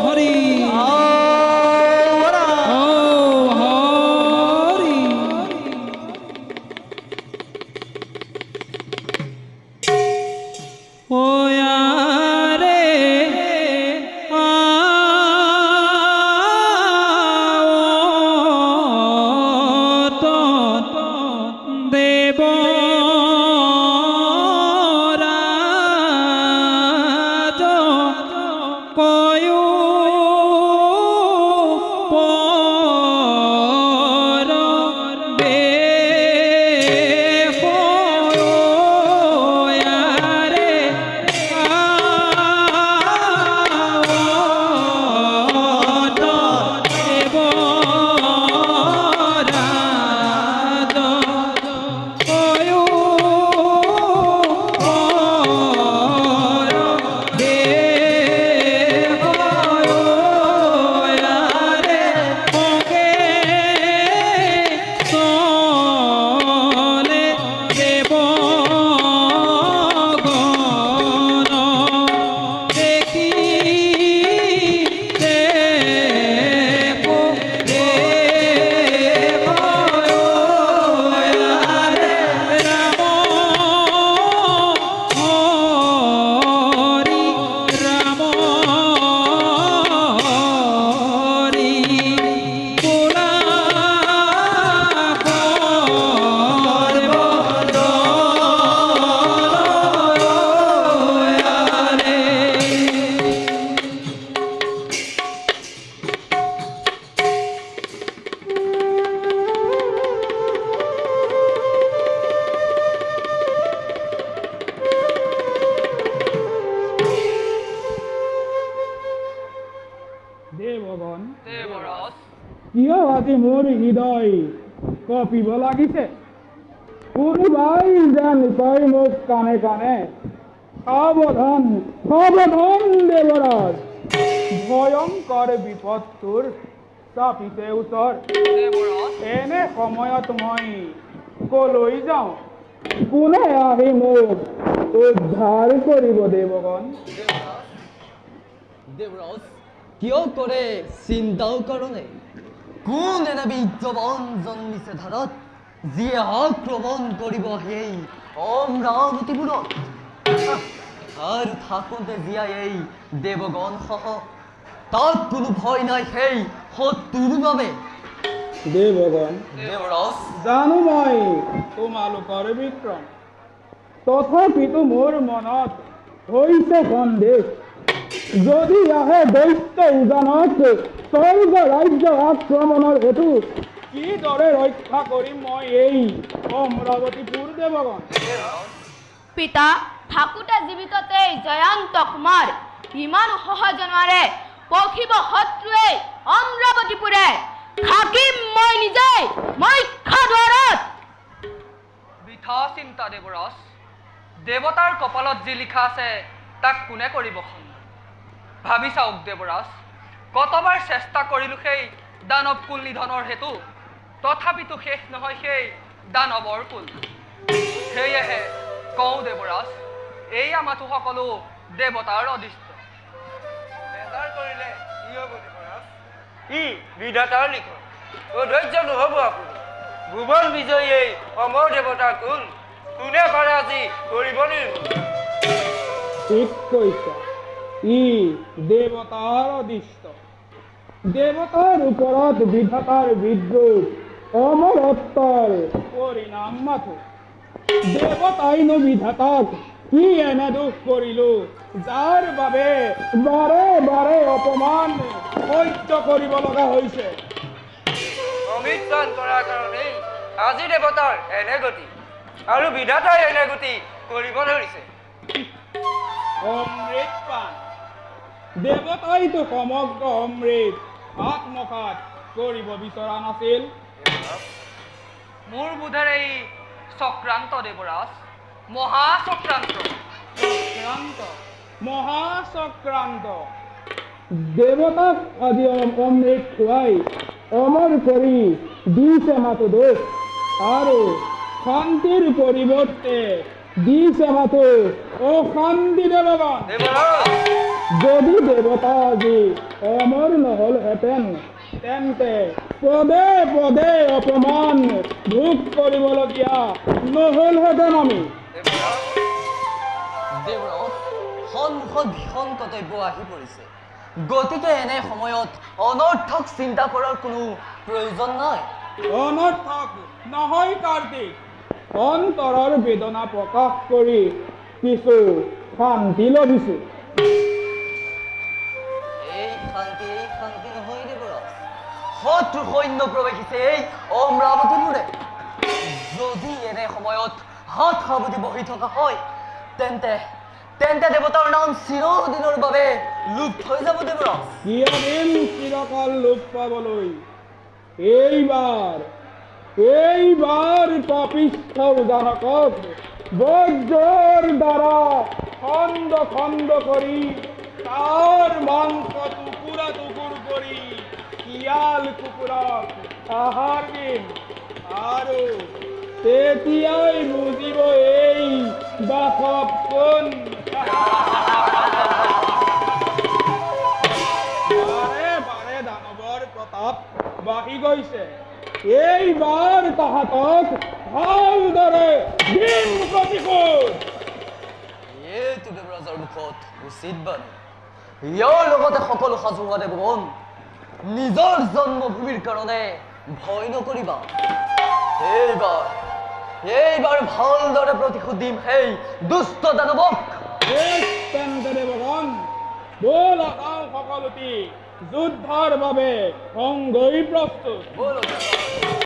হৰি কিয় আজি মোৰ হৃদয় কঁপিব লাগিছে কোনোবাই যেন কয় মোক কানে কানে সাৱধান সাৱধান দেৱৰাজ ভয়ংকৰ বিপদটোৰ চাপিছে ওচৰ এনে সময়ত মই কলৈ যাওঁ কোনে আহি মোক উদ্ধাৰ কৰিব দেৱগণ দেৱৰাজ কিয় কৰে চিন্তাও কৰে কোন এনে বিদ্যবান জন্মিছে ধাৰত যিয়ে আক্ৰমণ কৰিব সেই অমৰাৱতীপুৰত আৰু থাকোঁতে জীয়াই এই দেৱগণ সহ তাত কোনো ভয় নাই সেই শত্ৰুৰ বাবে দেৱগণ দেৱৰাজ জানো মই তোমালোকৰ বিক্ৰম তথাপিতো মোৰ মনত হৈছে সন্দেহ যদি আহে দৈত্য উজানত স্বৰ্গ ৰাজ্য আক্ৰমণৰ হেতু কিদৰে ৰক্ষা কৰিম মই এই অমৰাৱতীপুৰ দেৱগণ পিতা থাকোঁতে জীৱিততেই জয়ন্ত কুমাৰ ইমান সহজ নোৱাৰে পখিব শত্ৰুৱে অমৰাৱতীপুৰে থাকিম মই নিজে মক্ষদ্বাৰত বৃথা চিন্তা দেৱৰাজ দেৱতাৰ কপালত যি লিখা আছে তাক কোনে কৰিব ভাবি চাওক দেৱৰাজ কতবাৰ চেষ্টা কৰিলোঁ সেই দানৱ কুল নিধনৰ হেতু তথাপিতো শেষ নহয় সেই দানৱৰ কুল সেয়েহে কওঁ দেৱৰাজ এই আমাতো সকলো দেৱতাৰ অদৃষ্ট বেজাৰ কৰিলে কি হ'ব দেৱৰাজ ই বিধাতাৰ লিখন অধৈৰ্য নহ'ব আপুনি ভুৱন বিজয়ী এই অমৰ দেৱতাৰ কুল কোনে পাৰে আজি কৰিব নিৰ্মূল ঠিক কৈছা ই দেৱতাৰ অদৃষ্ট দেৱতাৰ ওপৰত বিধাতাৰ বিদ্ৰোহ অমৰত্বৰ পৰিণাম মাথো দেৱতাইনো বিধাতাক কি এনে দুখ কৰিলো যাৰ বাবে বাৰে বাৰে অপমান সহ্য কৰিব লগা হৈছে অমৃতপান কৰাৰ কাৰণেই আজি দেৱতাৰ এনে গতি আৰু বিধাতাই এনে গতি কৰিব ধৰিছে অমৃতপান দেৱতাইতো সমগ্ৰ অমৃত আত্মসাৎ কৰিব বিচৰা নাছিল মোৰ বোধেৰে এই চক্ৰান্ত দেৱৰাজ মহাচক্ৰান্ত মহাচক্ৰান্ত দেৱতাক আজি অমৃত খুৱাই অমৰ কৰি দিছে মাথো দোষ আৰু শান্তিৰ পৰিৱৰ্তে দিছে মাথো অশান্তি দেৱগণ যদি দেৱতা আজি অমৰ নহলহেঁতেন তেন্তে পদে পদে অপমান ভোগ কৰিবলগীয়া নহলহেঁতেন আমি। দেৱৰাজ, সন্মুখত ভীষণ কৰ্তব্য আহি পৰিছে, গতিকে এনে সময়ত অনৰ্থক চিন্তা কৰাৰ কোনো প্ৰয়োজন নাই। অনৰ্থক নহয় কাৰ্তিক, অন্তৰৰ বেদনা প্ৰকাশ কৰি কিছু শান্তি লভিছো। এই শান্তি নহয় দেৱৰাজ, শত্ৰু সৈন্য প্ৰৱেশিছে এই অমৰাৱতীপুৰে। যদি এনে সময়ত হাত সাৱটি বহি থকা হয় তেন্তে দেৱতাৰ নাম চিৰদিনৰ বাবে লুপ্ত হৈ যাব দেৱৰাজ। কিয়দিন চিৰকাল লোপ পাবলৈ? এইবাৰ পাপিষ্ঠ উদাহকক বজ্ৰৰ দ্বাৰা খণ্ড খণ্ড কৰি তাৰ মাংস টুকুৰা টুকুৰ কৰি শিয়াল কুকুৰক আহাৰ দিম, আৰু তেতিয়াই বুজিব এই বাসৱ কোন। বাৰে বাৰে দানৱৰ প্ৰতাপ বাঢ়ি গৈছে, এইবাৰ তাহাঁতক ভালদৰে দিম প্ৰতিশোধ। এইটো দেৱৰাজৰ মুখত উচিত বাণী। ইয়াৰ লগতে সকলো সাজু হোৱা দেৱগণ, নিজৰ জন্মভূমিৰ কাৰণে ভয় নকৰিবা। এইবাৰ ভালদৰে প্ৰতিশোধ দিম সেই দুষ্ট দানৱক। তেন্তে দেৱগণ, বল আকাও সকলোটি যুদ্ধৰ বাবে সংগই প্ৰস্তুত। বলো দেৱৰাজ।